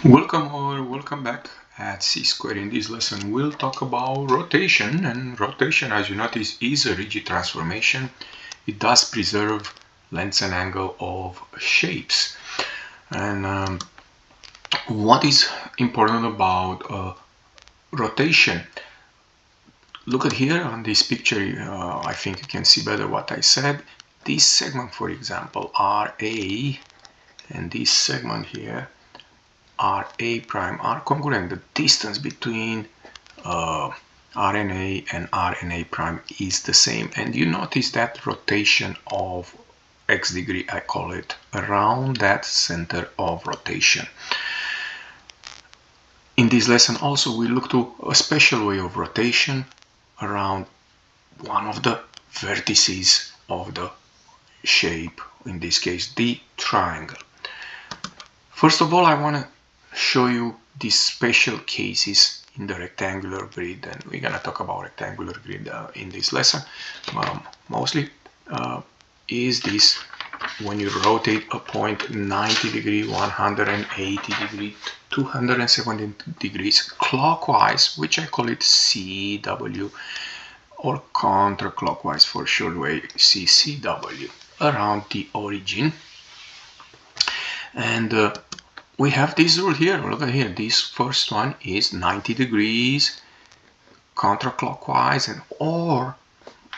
Welcome or welcome back at C Square. In this lesson we'll talk about rotation, and rotation, as you notice, is a rigid transformation. It does preserve length and angle of shapes. And what is important about rotation? Look at here on this picture. I think you can see better what I said. This segment, for example, RA, and this segment here, RA prime, are congruent. The distance between RNA and RNA prime is the same, and you notice that rotation of x degree, I call it, around that center of rotation. In this lesson also we look to a special way of rotation around one of the vertices of the shape, in this case the triangle. First of all, I want to show you these special cases in the rectangular grid, and we're going to talk about rectangular grid in this lesson. Mostly is this when you rotate a point 90 degree, 180 degree, 270 degrees clockwise, which I call it CW, or counterclockwise for short way, CCW, around the origin. And we have this rule here. Look at here. This first one is 90 degrees counterclockwise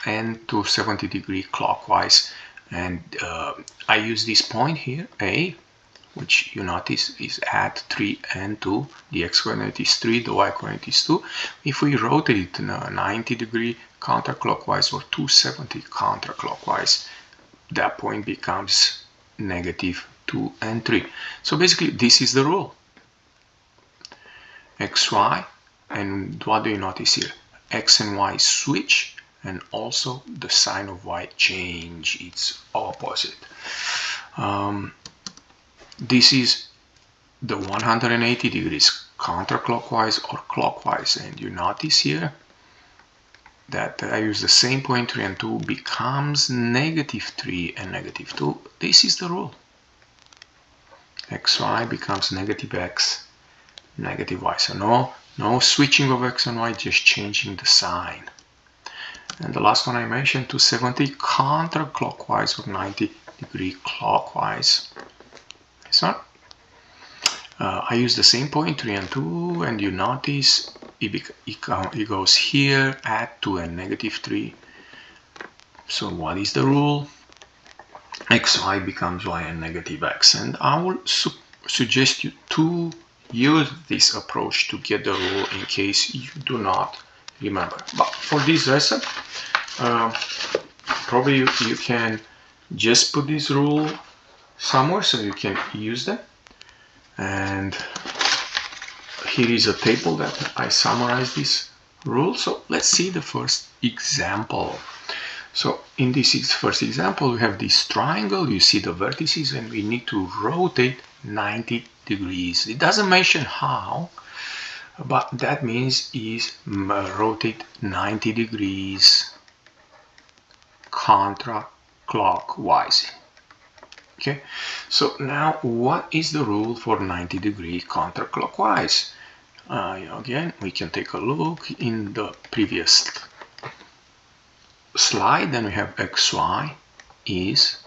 and to 70 degree clockwise. And I use this point here, A, which you notice is at 3 and 2. The x coordinate is 3, the y coordinate is 2. If we rotate it 90 degree counterclockwise or 270 counterclockwise, that point becomes negative 2 and 3. So basically this is the rule. XY, and what do you notice here? X and Y switch, and also the sign of Y change its opposite. This is the 180 degrees counterclockwise or clockwise, and you notice here that I use the same point 3 and 2 becomes negative 3 and negative 2. This is the rule. XY becomes negative X, negative Y. So no switching of X and Y, just changing the sign. And the last one I mentioned, 270 counterclockwise or 90 degree clockwise. This one. I use the same point 3 and 2, and you notice it goes here at 2 and negative 3. So what is the rule? XY becomes Y and negative X, and I will suggest you to use this approach to get the rule in case you do not remember. But for this lesson, probably you can just put this rule somewhere so you can use them. And here is a table that I summarize this rule. So let's see the first example. So in this first example, we have this triangle. You see the vertices, and we need to rotate 90 degrees. It doesn't mention how, but that means is rotate 90 degrees counterclockwise. Okay, so now what is the rule for 90 degree counterclockwise? Again, we can take a look in the previous slide. Then we have XY is,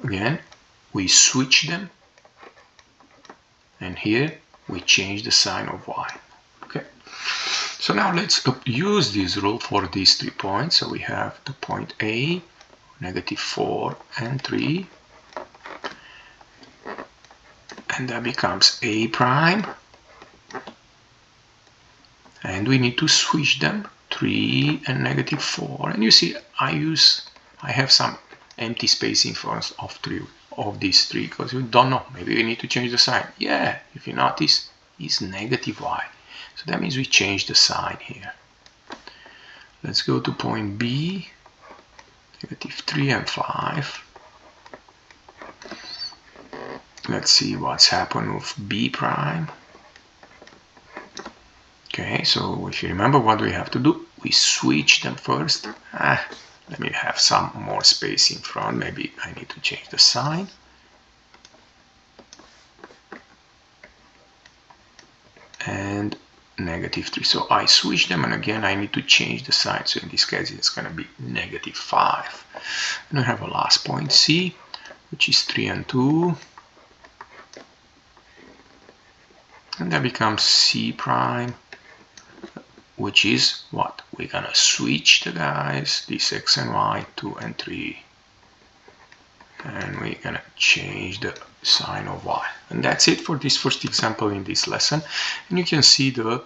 again, we switch them, and here we change the sign of Y. Okay, so now let's use this rule for these 3 points. So we have the point A, negative 4 and 3, and that becomes A prime, and we need to switch them, 3 and negative 4, and you see I have some empty space in front of these 3 because you don't know, maybe we need to change the sign. Yeah, if you notice, it's negative Y, so that means we change the sign here. Let's go to point B, negative 3 and 5. Let's see what's happened with B prime. Okay, so if you remember what we have to do, we switch them first. Let me have some more space in front. Maybe I need to change the sign. -3. So I switch them, and again I need to change the sign. So in this case it's going to be -5. And we have a last point C, which is 3 and 2. And that becomes C prime, which is what? We're going to switch the guys, this X and Y, 2 and 3. And we're going to change the sign of Y. And that's it for this first example in this lesson. And you can see the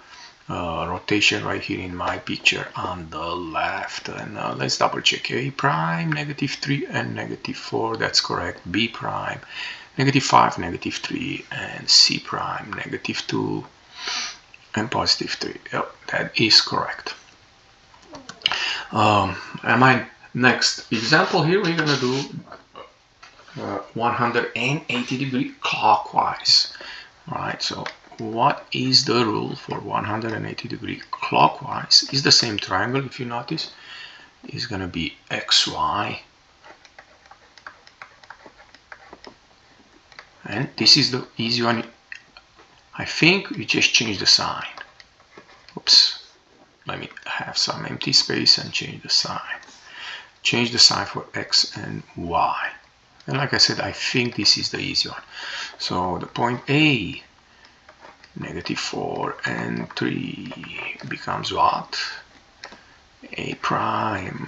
rotation right here in my picture on the left. And let's double check. A prime, -3 and -4. That's correct. B prime, -5, -3, and C prime, -2 and +3. Yep, that is correct. And my next example here, we're going to do 180-degree clockwise. Right, so what is the rule for 180-degree clockwise? Is the same triangle, if you notice. Is going to be XY. And this is the easy one. I think we just change the sign. Oops. Let me have some empty space and change the sign. Change the sign for X and Y. And like I said, I think this is the easy one. So the point A, -4 and 3 becomes what? A prime.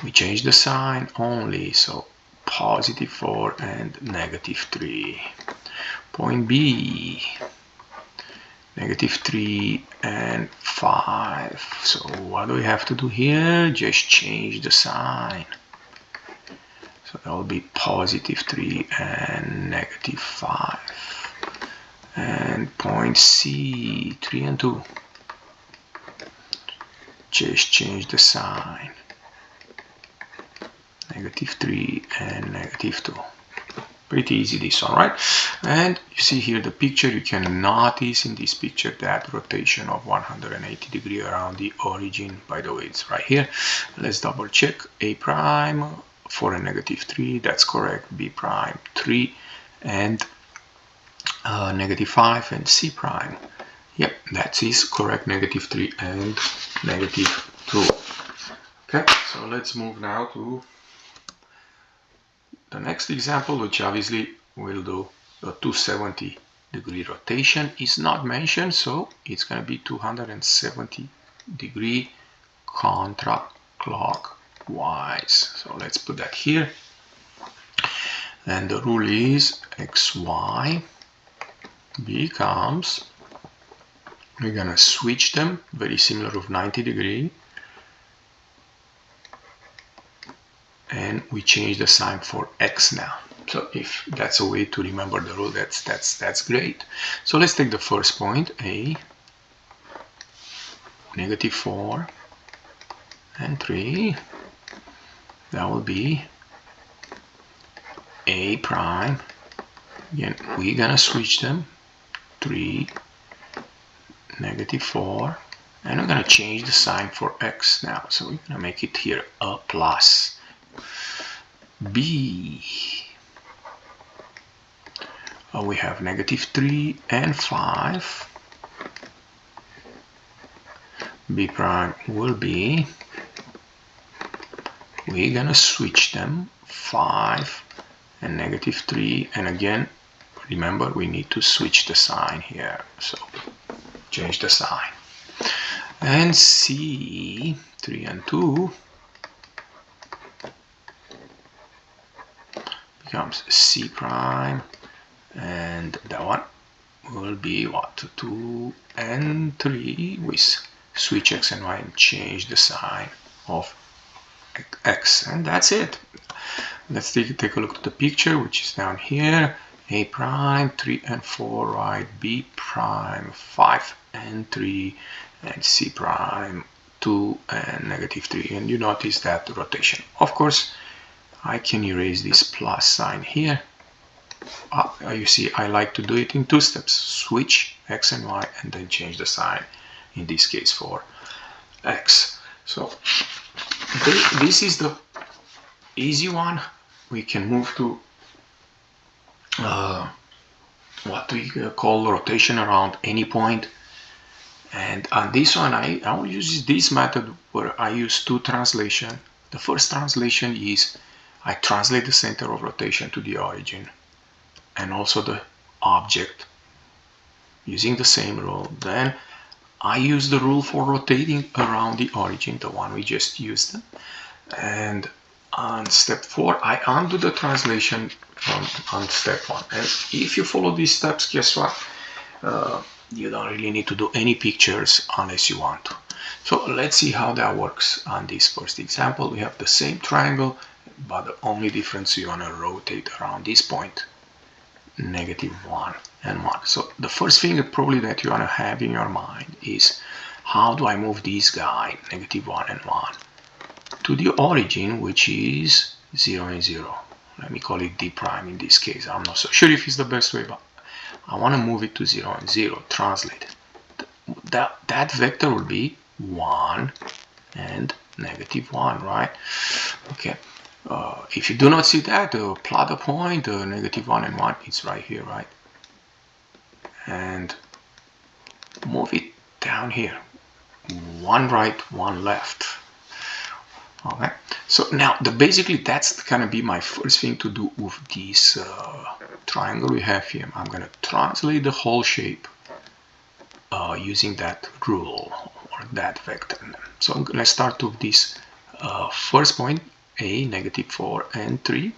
We change the sign only, so +4 and -3. Point B, -3 and 5. So what do we have to do here? Just change the sign. So that will be +3 and -5. And point C, 3 and 2. Just change the sign. -3 and -2. Pretty easy this one, right? And you see here the picture. You can notice in this picture that rotation of 180 degree around the origin. By the way, it's right here. Let's double check. A prime, 4 and -3. That's correct. B prime, 3 and -5, and C prime. Yep, that is correct. -3 and -2. Okay, so let's move now to the next example, which obviously will do a 270-degree rotation. Is not mentioned, so it's going to be 270-degree contra-clockwise. So let's put that here. And the rule is XY becomes, we're going to switch them, very similar of 90 degree. And we change the sign for X now. So if that's a way to remember the rule, that's great. So let's take the first point, A, -4 and 3. That will be A prime. Again, we're gonna switch them, 3, -4, and we're gonna change the sign for X now. So we're gonna make it here a plus. B, we have -3 and 5. B prime will be, we're gonna switch them, 5 and -3, and again remember we need to switch the sign here, so change the sign. And C, 3 and 2 becomes C prime, and that one will be what? 2 and 3. We switch X and Y and change the sign of X, and that's it. Let's take a look at the picture, which is down here. A prime, 3 and 4, right? B prime, 5 and 3, and C prime, 2 and -3. And you notice that rotation. Of course, I can erase this plus sign here. You see, I like to do it in 2 steps. Switch X and Y and then change the sign, in this case for X. So this is the easy one. We can move to what we call rotation around any point. And on this one, I will use this method where I use two translation. The first translation is I translate the center of rotation to the origin and also the object using the same rule. Then I use the rule for rotating around the origin, the one we just used. And on step 4, I undo the translation on step 1. And if you follow these steps, guess what? You don't really need to do any pictures unless you want to. So let's see how that works on this first example. We have the same triangle, but the only difference you want to rotate around this point, -1 and 1. So the first thing probably that you want to have in your mind is, how do I move this guy, -1 and 1, to the origin, which is 0 and 0. Let me call it D prime in this case. I'm not so sure if it's the best way, but I want to move it to 0 and 0, translate. That vector will be 1 and -1, right? Okay. If you do not see that, plot a point, -1 and 1, it's right here, right? And move it down here. 1 right, 1 left. Okay. So now, basically, that's gonna be my first thing to do with this triangle we have here. I'm gonna translate the whole shape using that rule or that vector. So I'm gonna start with this first point, a, -4 and 3,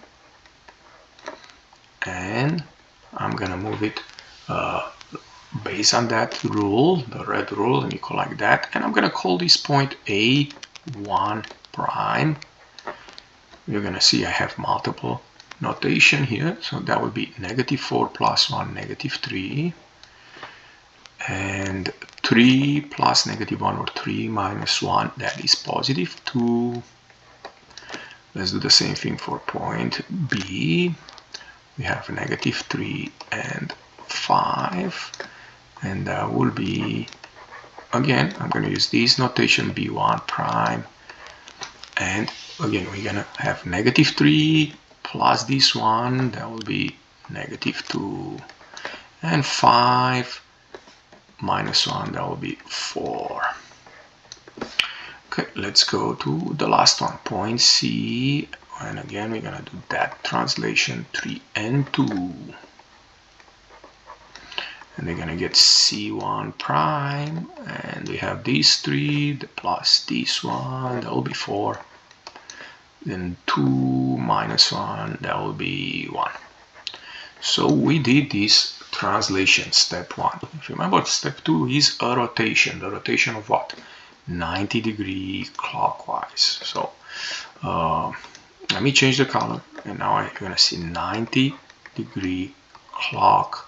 and I'm gonna move it based on that rule, the red rule, and you call like that, and I'm gonna call this point A1 prime. You're gonna see I have multiple notation here, so that would be -4 plus 1, -3, and 3 plus -1 or 3 minus 1, that is +2. Let's do the same thing for point B. We have -3 and 5, and that will be, again, I'm going to use this notation, B1 prime, and again we're going to have -3 plus this one, that will be -2, and 5 minus 1, that will be 4. Okay, let's go to the last one, point C, and again we're gonna do that translation, 3 and 2, and we're gonna get C1 prime, and we have these 3 plus this one, that will be 4, then 2 minus 1, that will be 1. So we did this translation, step 1. If you remember, step 2 is a rotation. The rotation of what? 90-degree clockwise. So let me change the color, and now I'm going to see 90-degree clockwise.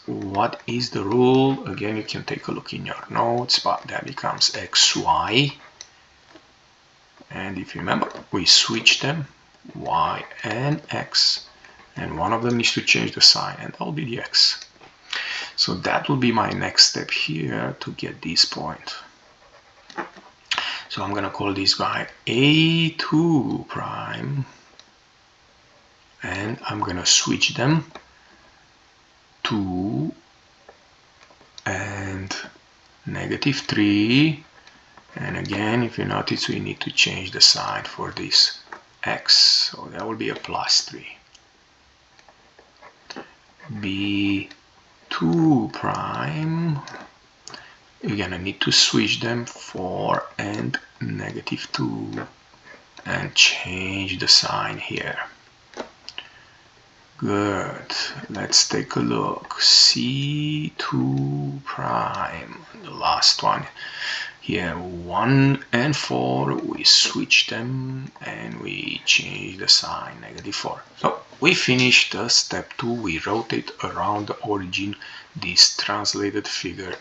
What is the rule? Again, you can take a look in your notes, but that becomes XY. And if you remember, we switch them, Y and X, and one of them needs to change the sign, and that will be the X. So that will be my next step here to get this point. So I'm gonna call this guy A2 prime, and I'm gonna switch them, 2 and -3, and again, if you notice, we need to change the sign for this X, so that will be a +3. B2 prime, you're gonna need to switch them, 4 and -2, and change the sign here. Good. Let's take a look. C2 prime, the last one. Here, 1 and 4, we switch them and we change the sign, -4. So we finished step 2. We rotate around the origin this translated figure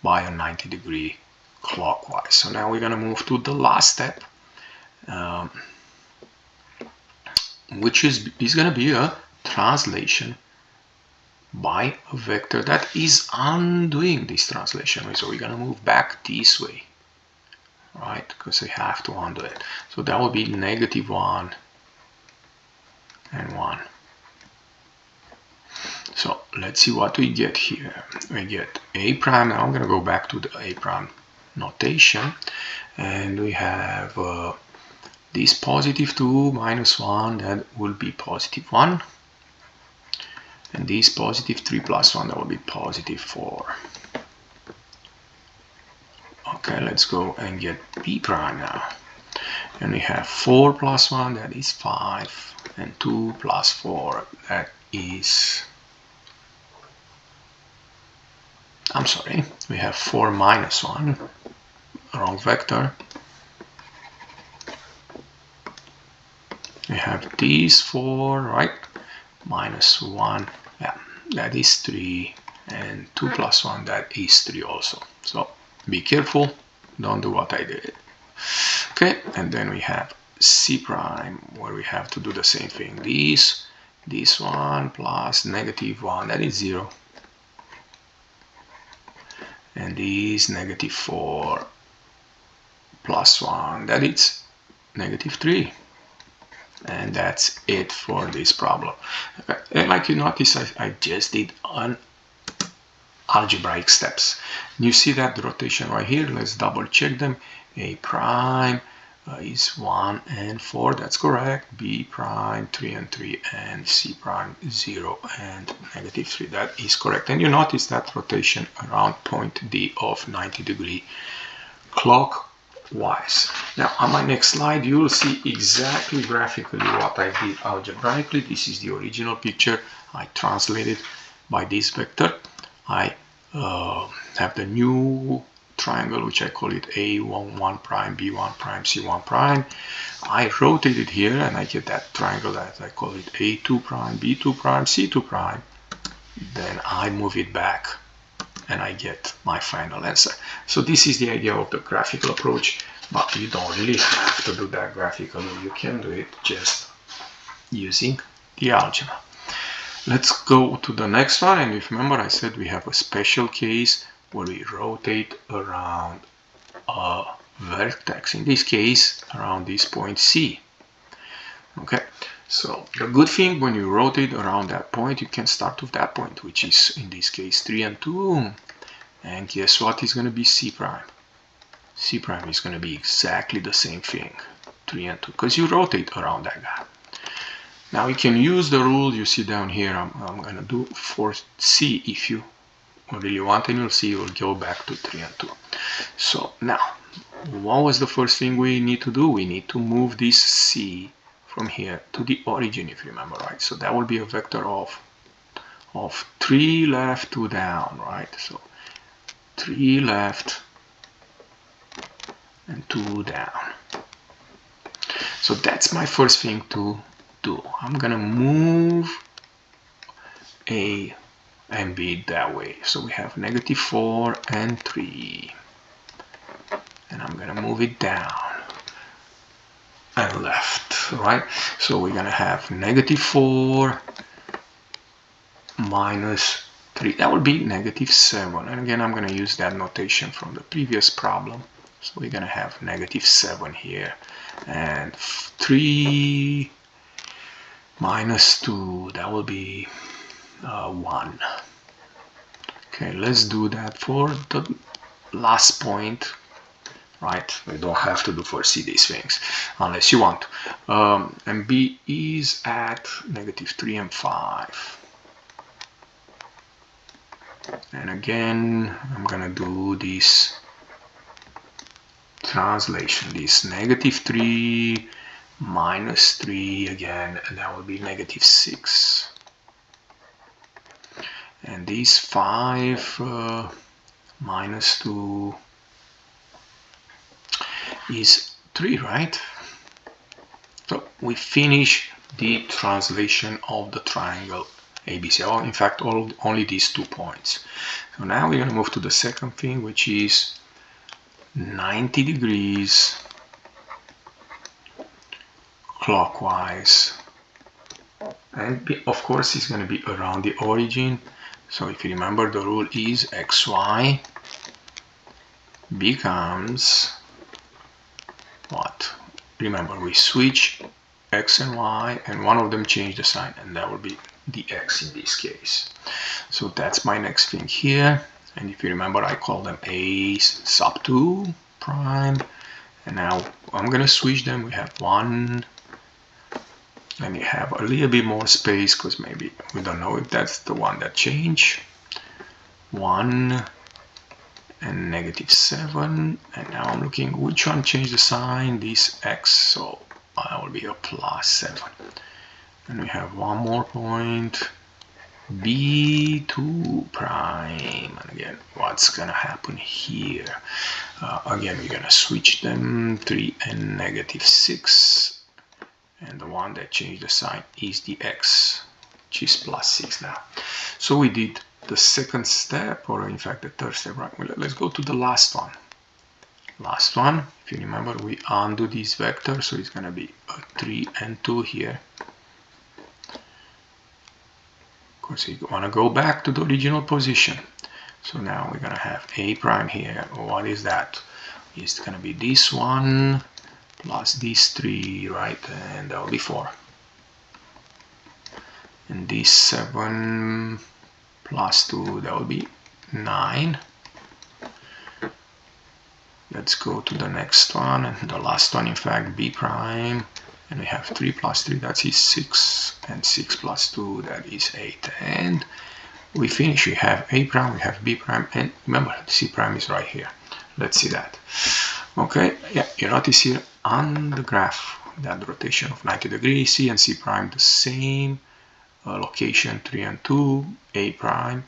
by a 90-degree clockwise. So now we're going to move to the last step, which is going to be a translation by a vector that is undoing this translation. So we're going to move back this way, right? Because we have to undo it. So that will be -1 and 1. So let's see what we get here. We get a prime. Now I'm going to go back to the a prime notation, and we have this positive 2 minus 1, that will be positive 1, and this positive 3 plus 1, that will be positive 4. Okay, let's go and get b prime now. And we have 4 plus 1, that is 5, and 2 plus 4, that is, I'm sorry, we have 4 minus 1, wrong vector. We have these 4, right, minus 1, yeah, that is 3, and 2 plus 1, that is 3 also. So be careful, don't do what I did. Okay, and then we have c prime, where we have to do the same thing. This 1 plus negative 1, that is 0. And this negative 4 plus 1, that is negative 3. And that's it for this problem. Okay. And like you notice, I just did an algebraic steps. You see that the rotation right here. Let's double check them. A prime is 1 and 4, that's correct. B prime 3 and 3, and C prime 0 and negative 3, that is correct. And you notice that rotation around point D of 90° clockwise. Now on my next slide you will see exactly graphically what I did algebraically. This is the original picture. I translated by this vector. I have the new triangle, which I call it A11 prime, B1 prime, C1 prime. I rotate it here and I get that triangle that I call it A2 prime, B2 prime, C2 prime. Then I move it back and I get my final answer. So this is the idea of the graphical approach, but you don't really have to do that graphically. You can do it just using the algebra. Let's go to the next one, and if you remember, I said we have a special case where we rotate around a vertex, in this case around this point C. Okay, so the good thing, when you rotate around that point, you can start with that point, which is in this case 3 and 2, and guess what is going to be C prime? C prime is going to be exactly the same thing, 3 and 2, because you rotate around that guy. Now you can use the rule you see down here. I'm going to do for C. If you really want, and you'll see, you'll go back to 3 and 2. So now, what was the first thing we need to do? We need to move this C from here to the origin, if you remember, right? So that will be a vector of 3 left, 2 down, right? So 3 left and 2 down. So that's my first thing to do. I'm gonna move A and B that way. So we have negative 4 and 3, and I'm gonna move it down and left, right? So we're gonna have negative 4 minus 3, that will be negative 7. And again, I'm gonna use that notation from the previous problem. So we're gonna have negative 7 here, and 3 minus 2, that will be 1. Okay, let's do that for the last point, right? We don't have to do for C these things unless you want. And B is at negative 3 and 5. And again, I'm gonna do this translation, this negative 3 minus 3 again, and that will be negative 6. And this 5 minus 2 is 3, right? So we finish the translation of the triangle ABC. Oh, in fact, only these 2 points. So now we're going to move to the second thing, which is 90 degrees clockwise. And of course, it's going to be around the origin. So if you remember, the rule is xy becomes what? Remember, we switch x and y, and one of them change the sign, and that will be the x in this case. So that's my next thing here. And if you remember, I call them a sub 2 prime. And now I'm gonna switch them. We have 1. Let me have a little bit more space because maybe we don't know if that's the one that changed. 1 and -7. And now I'm looking which one changed the sign. This x, so I will be a +7. And we have one more point, B2 prime. And again, what's gonna happen here? Again, we're gonna switch them, 3 and -6. And the one that changed the sign is the x, which is +6 now. So we did the second step, or in fact the third step, right? Well, let's go to the last one. Last one, if you remember, we undo this vector, so it's gonna be a 3 and 2 here. Because we wanna go back to the original position. So now we're gonna have a prime here. What is that? It's gonna be this one plus these 3, right? And that will be 4. And this 7 plus 2, that will be 9. Let's go to the next one, and the last one, in fact, b prime. And we have 3 plus 3, that is 6. And 6 plus 2, that is 8. And we finish. We have a prime, we have b prime, and remember, c prime is right here. Let's see that. Okay, yeah, you notice here on the graph that the rotation of 90 degrees, c and c prime the same, location 3 and 2, a prime,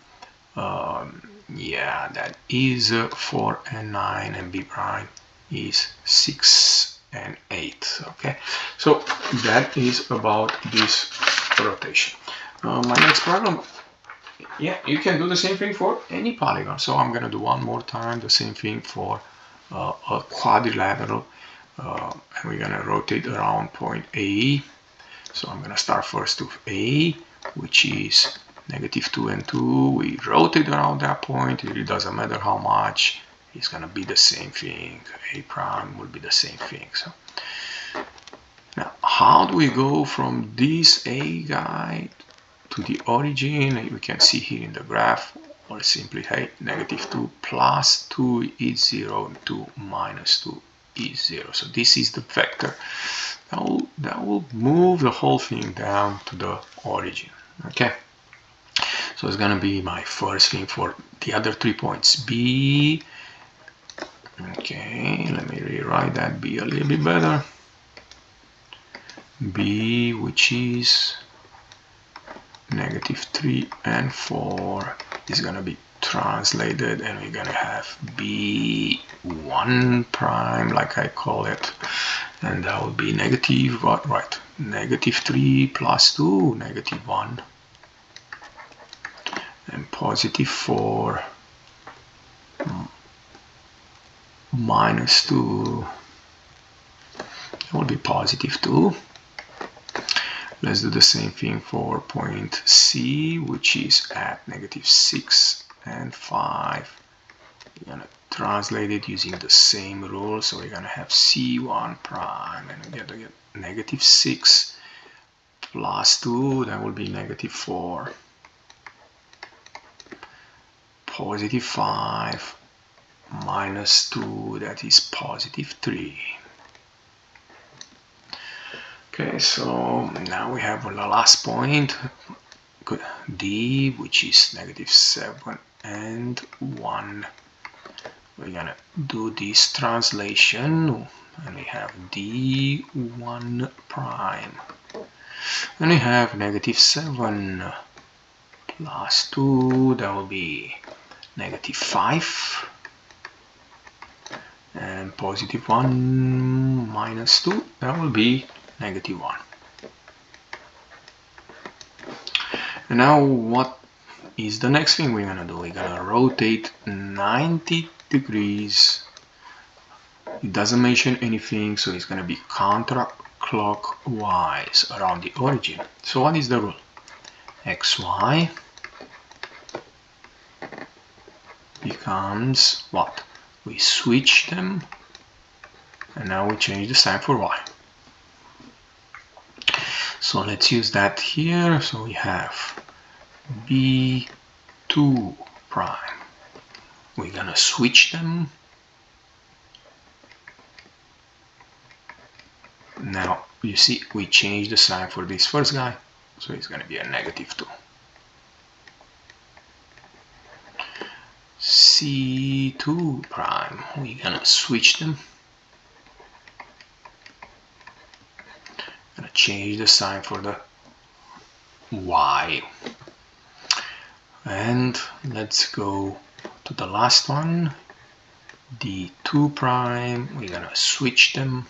yeah, that is 4 and 9, and b prime is 6 and 8. Okay, so that is about this rotation. My next problem, yeah, you can do the same thing for any polygon. So I'm gonna do one more time the same thing for a quadrilateral, and we're gonna rotate around point A. So I'm gonna start first with A, which is -2 and 2. We rotate around that point. It really doesn't matter how much. It's gonna be the same thing. A prime will be the same thing. So now, how do we go from this A guy to the origin? We can see here in the graph, or simply, hey, -2 plus 2 is 0, and 2 minus 2 is 0. So this is the vector that will move the whole thing down to the origin. Okay, so it's gonna be my first thing for the other 3 points, B. Okay, let me rewrite that B a little bit better. B, which is -3 and 4, is gonna be translated, and we're gonna have B1 prime, like I call it, and that will be negative, what, right, -3 plus 2, -1, and +4 minus 2, that will be +2. Let's do the same thing for point C, which is at -6 and 5. We're gonna translate it using the same rule, so we're gonna have C1 prime, and we get -6 plus 2, that will be -4, +5 minus 2, that is +3. Okay, so now we have the last point, D, which is -7 and 1. We're gonna do this translation, and we have D1 prime. And we have -7 plus 2, that will be -5. And +1 minus 2, that will be -1. And now what is the next thing we're gonna do? We're gonna rotate 90 degrees. It doesn't mention anything, so it's gonna be counterclockwise around the origin. So what is the rule? XY becomes what? We switch them, and now we change the sign for Y. So let's use that here. So we have B2 prime. We're gonna switch them. Now you see we changed the sign for this first guy, so it's gonna be a -2. C2 prime, we're gonna switch them. Gonna change the sign for the Y. And let's go to the last one, D2 prime, we're gonna switch them.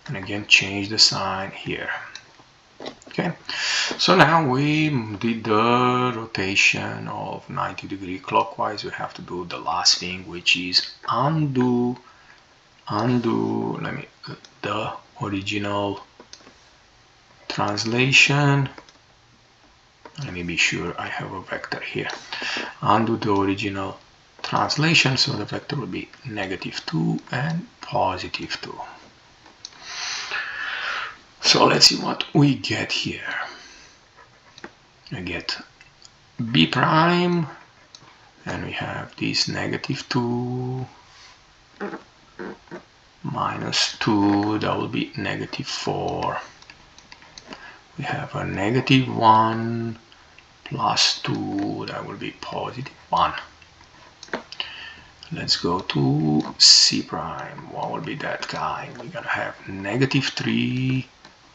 And again change the sign here. Okay, so now we did the rotation of 90° clockwise. We have to do the last thing, which is undo the original translation. Let me be sure I have a vector here. Undo the original translation, so the vector will be -2 and +2. So let's see what we get here. I get B prime, and we have this -2 -2, that will be -4. We have a -1 +2, that will be +1. Let's go to C prime. What will be that guy? We're gonna have -3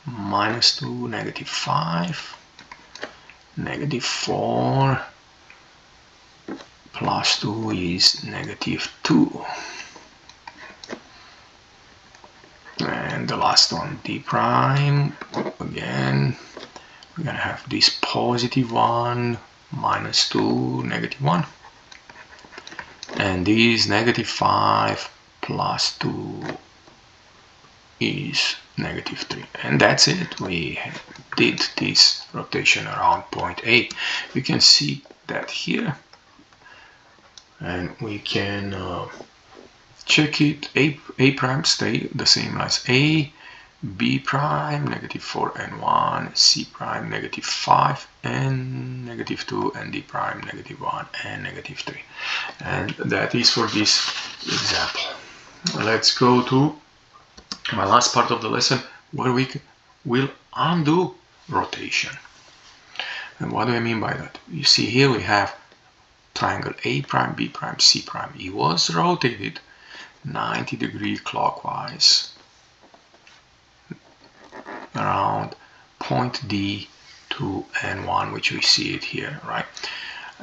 -2, -5, -4 +2 is -2. And the last one, D prime, again we're gonna have this +1 -2 -1, and this -5 +2 is -3. And that's it. We did this rotation around point A. You can see that here, and we can check it. A prime stay the same as A, B prime -4 and 1, C prime -5 and -2, and D prime -1 and -3. And that is for this example. Let's go to my last part of the lesson, where we will undo rotation. And what do I mean by that? You see here we have triangle A prime, B prime, C prime. It was rotated 90° clockwise around point D, 2 and 1, which we see it here, right?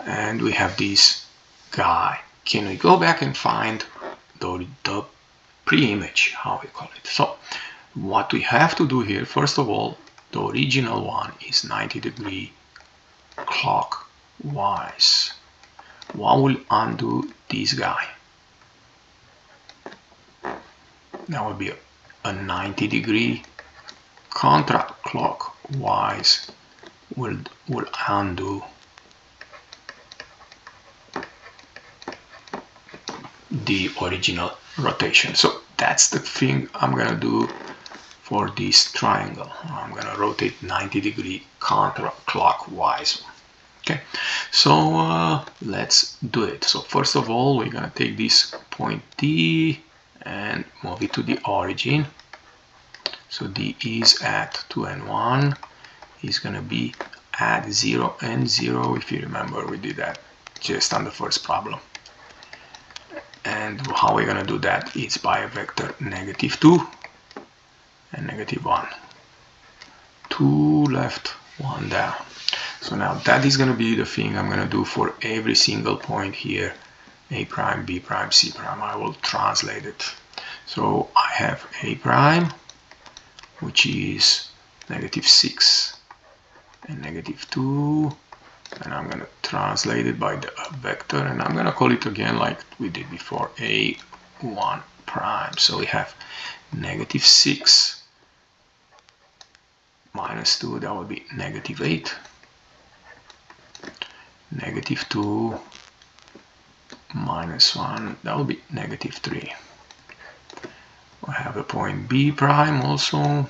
And we have this guy. Can we go back and find the pre-image, how we call it? So what we have to do here, first of all, the original one is 90° clockwise. What will undo this guy? That will be a 90° counterclockwise will undo the original rotation. So that's the thing I'm gonna do for this triangle. I'm gonna rotate 90° counterclockwise. Okay, so let's do it. So first of all, we're gonna take this point D and move it to the origin. So D is at 2 and 1, is gonna be at 0 and 0. If you remember, we did that just on the first problem. And how we're gonna do that is by a vector -2 and -1. 2 left, 1 down. So now that is gonna be the thing I'm gonna do for every single point here. A prime, B prime, C prime. I will translate it. So I have A prime, which is -6 and -2, and I'm gonna translate it by the vector, and I'm gonna call it again like we did before, A1 prime. So we have -6 -2, that would be -8, -2 -1, that will be -3. I have a point B prime also,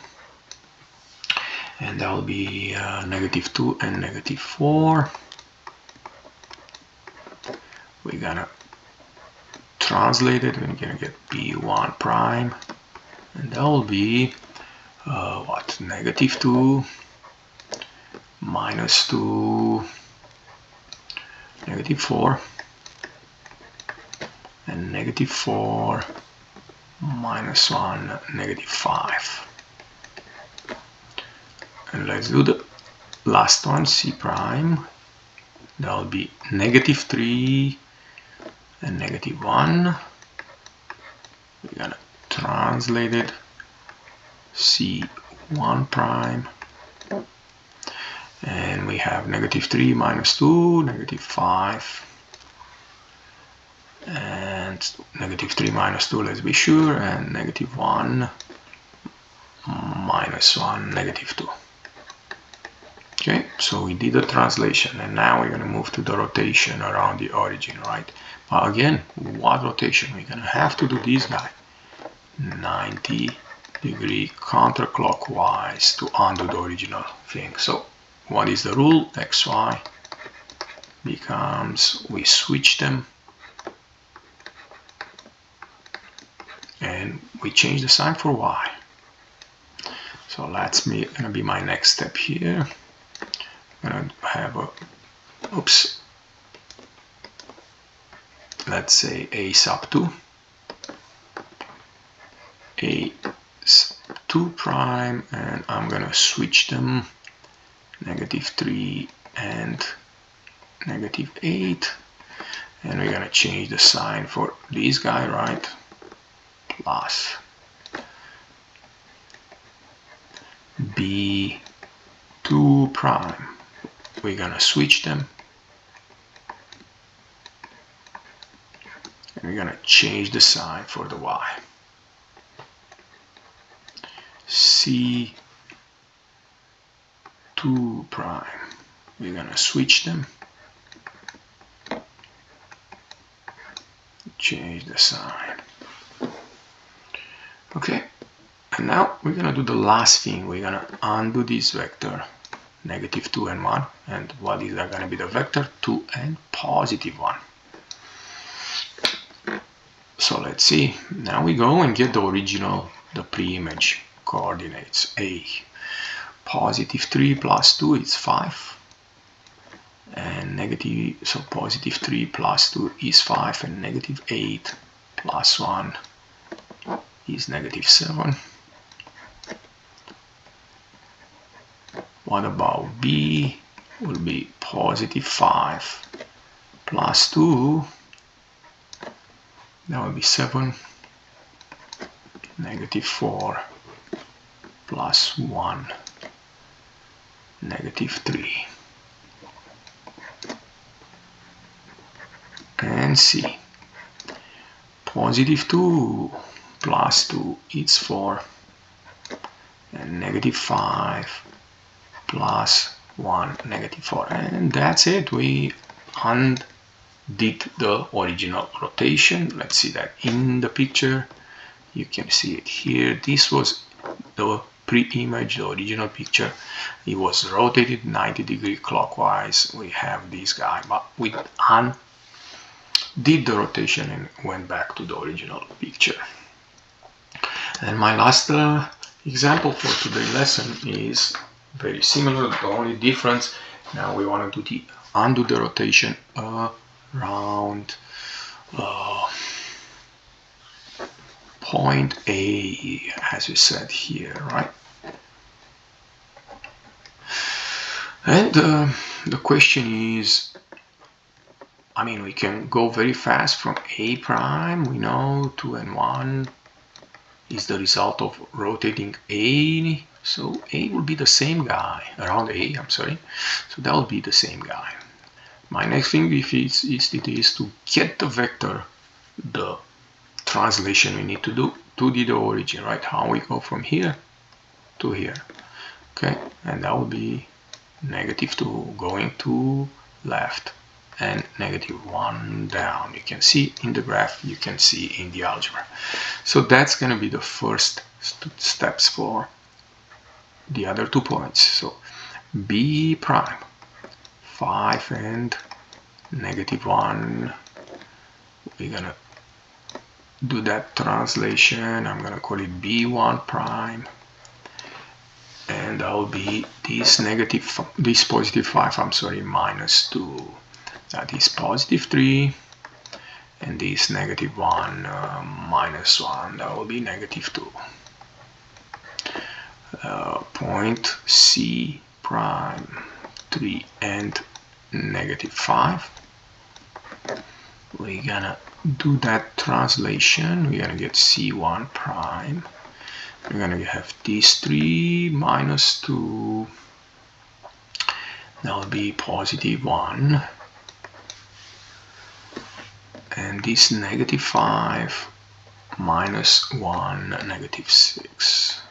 and that will be -2 and -4. We're gonna translate it. We're gonna get B1 prime, and that will be what, -2 -2 -4 and -4 -1 -5. And let's do the last one, C prime. That will be -3 and -1. We're gonna translate it, C1 prime, and we have -3 -2 -5, and -3 -2, let's be sure, and -1 -1 -2. Okay, so we did the translation, and now we're going to move to the rotation around the origin, right? But again, what rotation? We're going to have to do this guy, 90-degree counterclockwise to undo the original thing. So what is the rule? XY becomes, we switch them, and we change the sign for Y. So that's gonna be my next step here. I'm gonna have a, oops, let's say A sub 2, A sub 2 prime, and I'm gonna switch them, -3 and -8, and we're gonna change the sign for this guy, right? Plus B2 prime. We're gonna switch them, and we're gonna change the sign for the Y. C2 prime. We're gonna switch them, change the sign. Okay, and now we're gonna do the last thing. We're gonna undo this vector, -2 and 1, and what is that gonna be? The vector 2 and +1. So let's see. Now we go and get the original, the pre-image coordinates. A, +3 + 2 is 5, and so +3 + 2 is 5, and -8 + 1 is -7. What about B? Will be +5 + 2, that will be 7, -4 + 1, -3. And C, +2 + 2 is 4, and -5 + 1, -4, and that's it. We undid the original rotation. Let's see that in the picture. You can see it here. This was the pre-image, the original picture. It was rotated 90-degree clockwise. We have this guy, but we undid the rotation and went back to the original picture. And my last example for today's lesson is very similar. The only difference, now we want to do undo the rotation around point A, as we said here, right? And the question is, I mean, we can go very fast from A prime. We know 2 and 1 is the result of rotating A. So A will be the same guy, around A, I'm sorry. So that will be the same guy. My next thing is to get the vector, the translation we need to do to the origin, right? How we go from here to here. Okay, and that will be -2 going to left and -1 down. You can see in the graph, you can see in the algebra. So that's going to be the first steps for the other 2 points. So B prime, 5 and -1. We're going to do that translation. I'm going to call it B1 prime. And that will be this positive 5, I'm sorry, -2. That is positive 3. And this -1 -1, that will be -2. Point C prime, 3 and -5. We're gonna do that translation. We're gonna get C1 prime. We're gonna have these 3 -2. That will be positive 1. And this -5 -1 -6.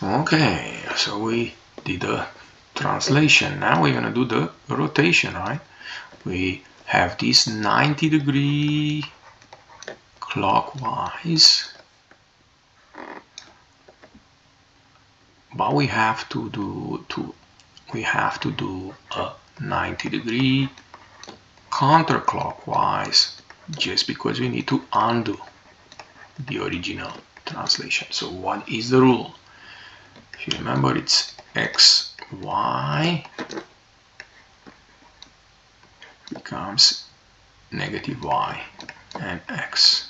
Okay, so we did the translation. Now we're gonna do the rotation, right? We have this 90-degree clockwise, but we have to do a 90-degree counterclockwise, just because we need to undo the original translation. So what is the rule? If you remember, it's x, y becomes -y and x.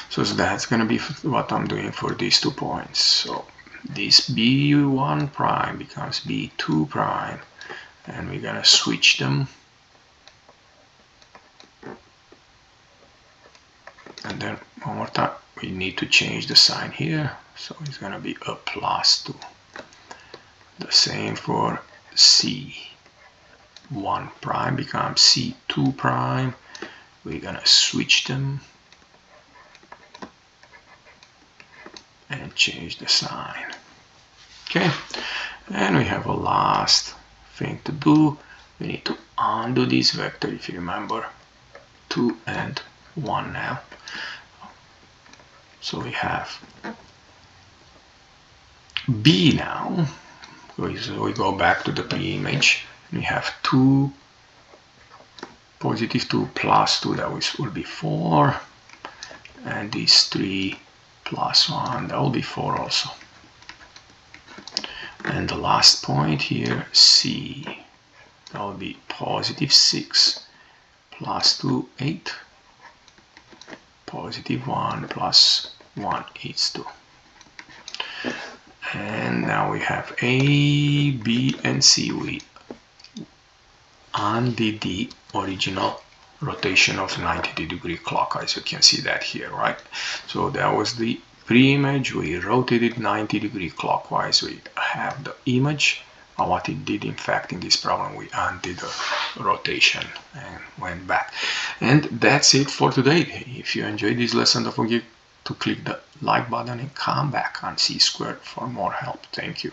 So that's going to be what I'm doing for these 2 points. So this B1 prime becomes B2 prime, and we're going to switch them. And then one more time, we need to change the sign here. So it's going to be a +2. The same for C1 prime becomes C2 prime. We're going to switch them and change the sign. Okay, and we have a last thing to do. We need to undo this vector, if you remember, 2 and 1 now. So we have B now. So we go back to the pre-image. We have 2, positive 2 plus 2, that will be 4. And this 3 plus 1, that will be 4 also. And the last point here, C, that will be positive 6 plus 2, 8. Positive 1 plus 1 is 2. And now we have A, B, and C. We undid the original rotation of 90-degree clockwise. You can see that here, right? So that was the pre-image. We rotated 90-degree clockwise. We have the image. And what it did, in fact, in this problem, we undid the rotation and went back. And that's it for today. If you enjoyed this lesson, don't forget to click the like button and come back on C-Squared for more help. Thank you.